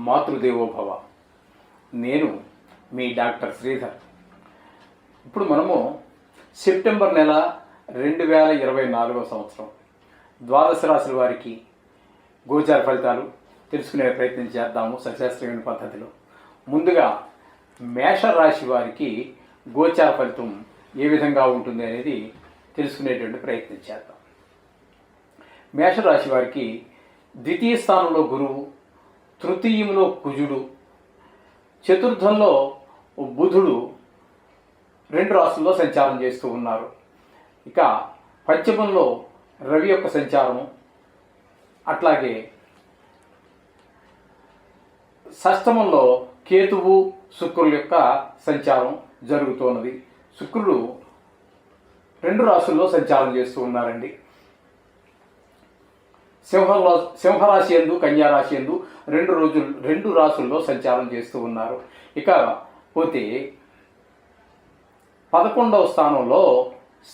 మాతృదేవోభవ. నేను మీ డాక్టర్ శ్రీధర్. ఇప్పుడు మనము సెప్టెంబర్ నెల 2024 సంవత్సరం ద్వాదశ రాశుల వారికి గోచార ఫలితాలు తెలుసుకునే ప్రయత్నం చేద్దాము సశాస్త్రీయమైన పద్ధతిలో. ముందుగా మేషరాశి వారికి గోచార ఫలితం ఏ విధంగా ఉంటుంది అనేది తెలుసుకునేటువంటి ప్రయత్నం చేద్దాం. మేషరాశి వారికి ద్వితీయ స్థానంలో గురువు, తృతీయంలో కుజుడు, చతుర్థంలో బుధుడు 2 రాశుల్లో సంచారం చేస్తూ ఉన్నారు. ఇక పంచమంలో రవి యొక్క సంచారము, అట్లాగే షష్టమంలో కేతువు శుక్రుల యొక్క సంచారం జరుగుతున్నది. శుక్రుడు 2 రాశుల్లో సంచారం చేస్తూ ఉన్నారండి. సింహరాశి యందు, కన్యారాశి యందు 2 రాశుల్లో సంచారం చేస్తూ ఉన్నారు. ఇక పోతే 11వ స్థానంలో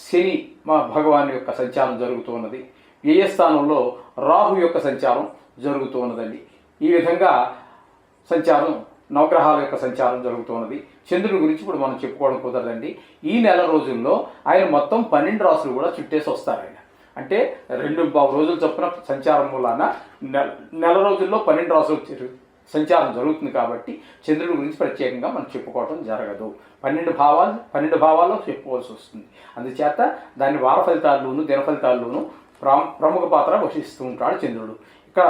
శని భగవాన్ యొక్క సంచారం జరుగుతూ ఉన్నది. వ్యయస్థానంలో రాహు యొక్క సంచారం జరుగుతూ ఉన్నదండి. ఈ విధంగా సంచారం, నవగ్రహాల యొక్క సంచారం జరుగుతున్నది. చంద్రుడి గురించి ఇప్పుడు మనం చెప్పుకోవడం కుదరదండి. ఈ నెల రోజుల్లో ఆయన మొత్తం 12 రాశులు కూడా చుట్టేసి వస్తారు. ఆయన అంటే 2 రోజులు చొప్పున సంచారం మూలాన నెల రోజుల్లో 12 రాశులు సంచారం జరుగుతుంది. కాబట్టి చంద్రుడి గురించి ప్రత్యేకంగా మనం చెప్పుకోవడం జరగదు. 12 భావాల్లో చెప్పుకోవాల్సి వస్తుంది. అందుచేత దాని వార ఫలితాల్లోనూ దిన ఫలితాల్లోనూ ప్రముఖ పాత్ర వహిస్తూ ఉంటాడు చంద్రుడు. ఇక్కడ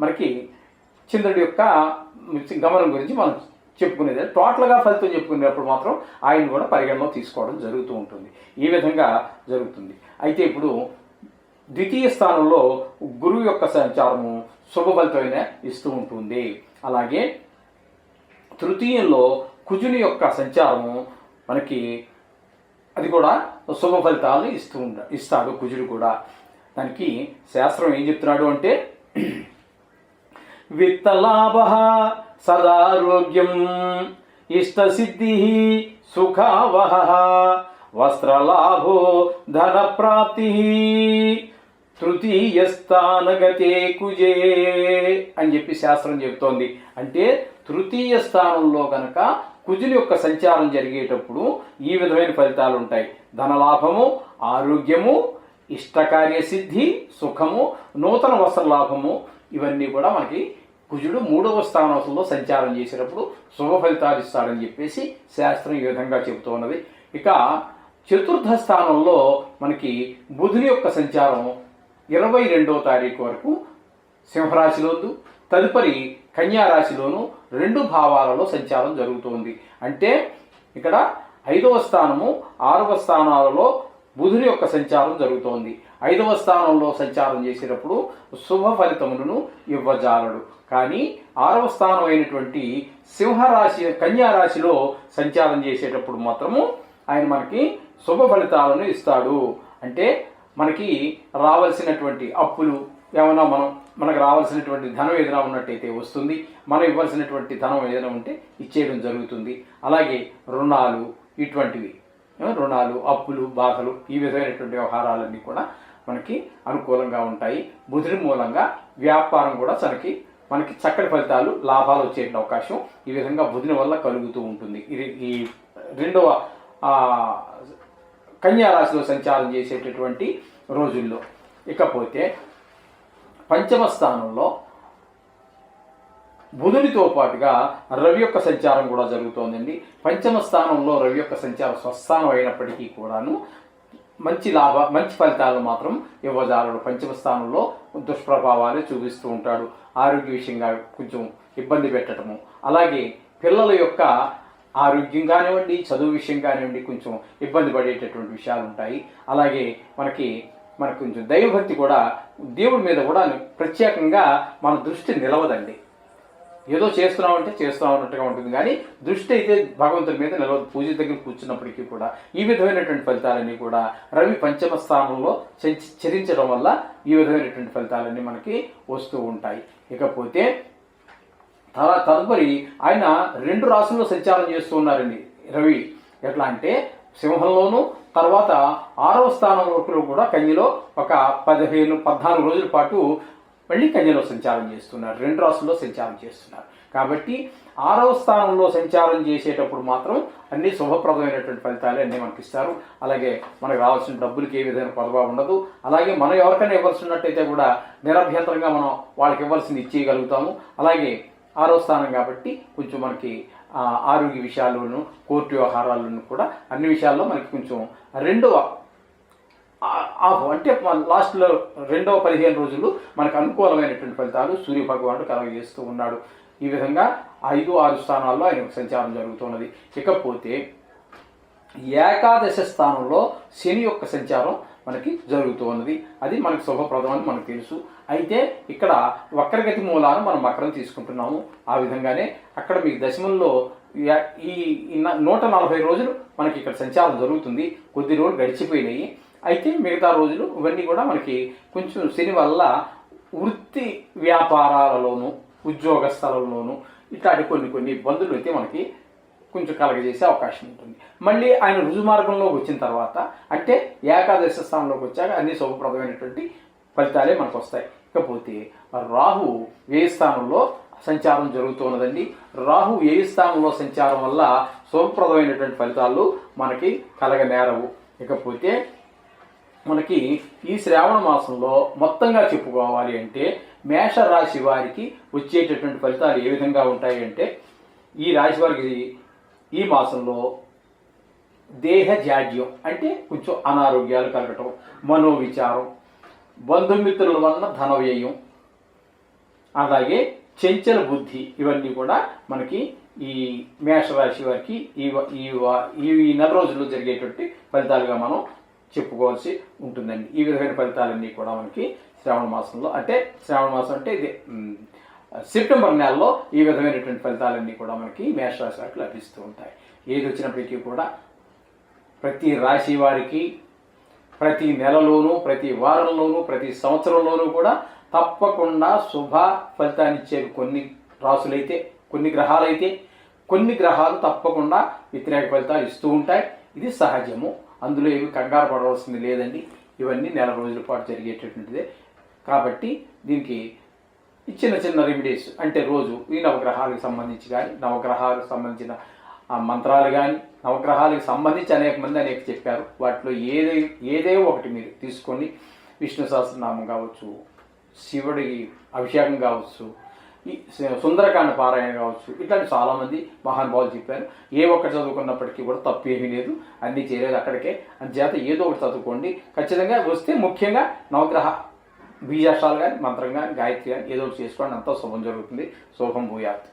మనకి చంద్రుడి యొక్క గమనం గురించి మనం చెప్పుకునేది. టోటల్గా ఫలితం చెప్పుకునేటప్పుడు మాత్రం ఆయన కూడా పరిగణలో తీసుకోవడం జరుగుతూ ఉంటుంది. ఈ విధంగా జరుగుతుంది. అయితే ఇప్పుడు ద్వితీయ స్థానంలో గురువు యొక్క సంచారము శుభ ఫలితమైన ఇస్తూ ఉంటుంది. అలాగే తృతీయంలో కుజుని యొక్క సంచారము మనకి అది కూడా శుభ ఫలితాలను ఇస్తాడు కుజుడు కూడా. దానికి శాస్త్రం ఏం చెప్తున్నాడు అంటే, విత్తలాభ సదారోగ్యం ఇష్టసిద్ధి సుఖావహ వస్త్రలాభో ధన ప్రాప్తి తృతీయ స్థానగతే కుజే అని చెప్పి శాస్త్రం చెబుతోంది. అంటే తృతీయ స్థానంలో కనుక కుజుని యొక్క సంచారం జరిగేటప్పుడు ఈ విధమైన ఫలితాలు ఉంటాయి. ధనలాభము, ఆరోగ్యము, ఇష్టకార్య సిద్ధి, సుఖము, నూతన వస్త్రలాభము, ఇవన్నీ కూడా మనకి కుజుడు 3వ స్థానంలో సంచారం చేసేటప్పుడు శుభ ఫలితాలు ఇస్తాడని చెప్పేసి శాస్త్రం ఈ విధంగా చెబుతూ ఉన్నది. ఇక చతుర్థ స్థానంలో మనకి బుధుని యొక్క సంచారం 22వ తారీఖు వరకు సింహరాశిలోను, తదుపరి కన్యారాశిలోను 2 భావాలలో సంచారం జరుగుతుంది. అంటే ఇక్కడ 5వ స్థానము 6వ స్థానాలలో బుధుని యొక్క సంచారం జరుగుతోంది. 5వ స్థానంలో సంచారం చేసేటప్పుడు శుభ ఫలితములను ఇవ్వజాలడు. కానీ 6వ స్థానం అయినటువంటి సింహరాశి, కన్యారాశిలో సంచారం చేసేటప్పుడు మాత్రము ఆయన మనకి శుభ ఫలితాలను ఇస్తాడు. అంటే మనకి రావాల్సినటువంటి అప్పులు ఏమైనా మనకు రావాల్సినటువంటి ధనం ఏదైనా ఉన్నట్టయితే వస్తుంది. మనం ఇవ్వాల్సినటువంటి ధనం ఏదైనా ఉంటే ఇచ్చేయడం జరుగుతుంది. అలాగే రుణాలు, ఇటువంటివి రుణాలు, అప్పులు, బాధలు, ఈ విధమైనటువంటి వ్యవహారాలన్నీ కూడా మనకి అనుకూలంగా ఉంటాయి. బుధుడి మూలంగా వ్యాపారం కూడా మనకి చక్కటి ఫలితాలు, లాభాలు వచ్చే అవకాశం ఈ విధంగా బుధుని వల్ల కలుగుతూ ఉంటుంది. ఇది ఈ 2వ కన్యారాశిలో సంచారం చేసేటటువంటి రోజుల్లో. ఇకపోతే పంచమ స్థానంలో బుధునితో పాటుగా రవి యొక్క సంచారం కూడా జరుగుతోందండి. పంచమ స్థానంలో రవి యొక్క సంచారం స్వస్థానం అయినప్పటికీ కూడాను మంచి ఫలితాలను మాత్రం ఇవ్వజాలడు. పంచమ స్థానంలో దుష్ప్రభావాలే చూపిస్తూ ఉంటాడు. ఆరోగ్య విషయంగా కొంచెం ఇబ్బంది పెట్టడము, అలాగే పిల్లల యొక్క ఆరోగ్యం కానివ్వండి, చదువు విషయం కానివ్వండి కొంచెం ఇబ్బంది పడేటటువంటి విషయాలు ఉంటాయి. అలాగే మనకి కొంచెం దైవభక్తి కూడా, దేవుడి మీద కూడా ప్రత్యేకంగా మన దృష్టి నిలవదండి. ఏదో చేస్తున్నామంటే చేస్తున్నామన్నట్టుగా ఉంటుంది, కానీ దృష్టి అయితే భగవంతుడి మీద నిలవదు. పూజ దగ్గర కూర్చున్నప్పటికీ కూడా ఈ విధమైనటువంటి ఫలితాలన్నీ కూడా రవి పంచమ స్థానంలో చరించడం వల్ల ఈ విధమైనటువంటి ఫలితాలన్నీ మనకి వస్తూ ఉంటాయి. ఇకపోతే తదుపరి ఆయన 2 రాశుల్లో సంచారం చేస్తూ ఉన్నారండి రవి. ఎట్లా అంటే సింహంలోను, తర్వాత 6వ స్థానం వరకు కూడా కన్యలో ఒక 14 రోజుల పాటు మళ్ళీ కన్యలో సంచారం చేస్తున్నారు, 2 రాసుల్లో సంచారం చేస్తున్నారు. కాబట్టి 6వ స్థానంలో సంచారం చేసేటప్పుడు మాత్రం అన్ని శుభప్రదమైనటువంటి ఫలితాలే అన్నీ మనకి ఇస్తారు. అలాగే మనకు రావాల్సిన డబ్బులకి ఏ విధమైన కొదవ ఉండదు. అలాగే మనం ఎవరికైనా ఇవ్వాల్సినట్టయితే కూడా నిరభ్యంతరంగా మనం వాళ్ళకి ఇవ్వాల్సింది ఇచ్చేయగలుగుతాము. అలాగే 6వ స్థానం కాబట్టి కొంచెం మనకి ఆరోగ్య విషయాల్లోనూ కోర్టు వ్యవహారాల్లోనూ కూడా అన్ని విషయాల్లో మనకి కొంచెం రెండవ అంటే లాస్ట్లో రెండవ 15 రోజులు మనకు అనుకూలమైనటువంటి ఫలితాలు సూర్య భగవానుడు కలగజేస్తూ ఉన్నాడు. ఈ విధంగా 5, 6 స్థానాల్లో ఆయన సంచారం జరుగుతున్నది. ఇకపోతే ఏకాదశ స్థానంలో శని యొక్క సంచారం మనకి జరుగుతూ ఉన్నది. అది మనకు శుభప్రదం అని మనకు తెలుసు. అయితే ఇక్కడ వక్రగతి మూలాన్ని మనం మకరం తీసుకుంటున్నాము. ఆ విధంగానే అక్కడ మీకు దశమంలో ఈ 140 రోజులు మనకి ఇక్కడ సంచారం జరుగుతుంది. కొద్ది రోజులు గడిచిపోయినాయి. అయితే మిగతా రోజులు ఇవన్నీ కూడా మనకి కొంచెం శని వల్ల వృత్తి వ్యాపారాలలోనూ ఉద్యోగ స్థలంలోనూ ఇట్లాంటి కొన్ని ఇబ్బందులు అయితే మనకి కొంచెం కలగజేసే అవకాశం ఉంటుంది. మళ్ళీ ఆయన రుజుమార్గంలోకి వచ్చిన తర్వాత అంటే ఏకాదశ స్థానంలోకి వచ్చాక అన్ని శుభప్రదమైనటువంటి ఫలితాలే మనకు వస్తాయి. ఇకపోతే రాహు వ్యయ స్థానంలో సంచారం జరుగుతున్నదండి. రాహు వ్యయ స్థానంలో సంచారం వల్ల శుభప్రదమైనటువంటి ఫలితాలు మనకి కలగనేరవు. ఇకపోతే మనకి ఈ శ్రావణ మాసంలో మొత్తంగా చెప్పుకోవాలి అంటే మేషరాశి వారికి వచ్చేటటువంటి ఫలితాలు ఏ విధంగా ఉంటాయి అంటే ఈ రాశి వారికి ఈ మాసంలో దేహ జాడ్యం అంటే కొంచెం అనారోగ్యాలు కలగటం, మనోవిచారం, బంధుమిత్రుల వలన ధన వ్యయం, అలాగే చెంచల బుద్ధి, ఇవన్నీ కూడా మనకి ఈ మేషరాశి వారికి ఈ నెల రోజుల్లో జరిగేటువంటి ఫలితాలుగా మనం చెప్పుకోవాల్సి ఉంటుందండి. ఈ విధమైన ఫలితాలన్నీ కూడా మనకి శ్రావణ మాసంలో అంటే ఇది సెప్టెంబర్ నెలలో ఈ విధమైనటువంటి ఫలితాలన్నీ కూడా మనకి మేషరాశి వారికి లభిస్తూ ఉంటాయి. ఏది వచ్చినప్పటికీ కూడా ప్రతి రాశి వారికి ప్రతి నెలలోనూ, ప్రతి వారంలోనూ, ప్రతి సంవత్సరంలోనూ కూడా తప్పకుండా శుభ ఫలితాన్ని ఇచ్చే కొన్ని రాసులైతే, కొన్ని గ్రహాలైతే, కొన్ని గ్రహాలు తప్పకుండా వ్యతిరేక ఫలితాలు ఇస్తూ ఉంటాయి. ఇది సహజము. అందులో ఏమి కంగారు పడవలసింది లేదండి. ఇవన్నీ నెల రోజుల పాటు జరిగేటటువంటిదే. కాబట్టి దీనికి చిన్న రెమెడీస్ అంటే రోజు ఈ నవగ్రహాలకు సంబంధించి కానీ, నవగ్రహాలకు సంబంధించిన మంత్రాలు కానీ, నవగ్రహాలకు సంబంధించి అనేక చెప్పారు. వాటిలో ఏదో ఒకటి మీరు తీసుకొని విష్ణు సహస్రనామం కావచ్చు, శివుడి అభిషేకం కావచ్చు, ఈ సుందరకాండ పారాయణ కావచ్చు, ఇట్లాంటి చాలామంది మహానుభావులు చెప్పారు. ఏ ఒక్కటి చదువుకున్నప్పటికీ కూడా తప్పు ఏమీ లేదు. అన్నీ చేయలేదు అక్కడికే. అందుచేత ఏదో ఒకటి చదువుకోండి. ఖచ్చితంగా వస్తే ముఖ్యంగా నవగ్రహ బీజాక్షరాలు కానీ, మంత్రం కానీ, గాయత్రి కానీ ఏదో ఒకటి చేసుకోండి. అంతా శుభం జరుగుతుంది. శుభం భూయాత్.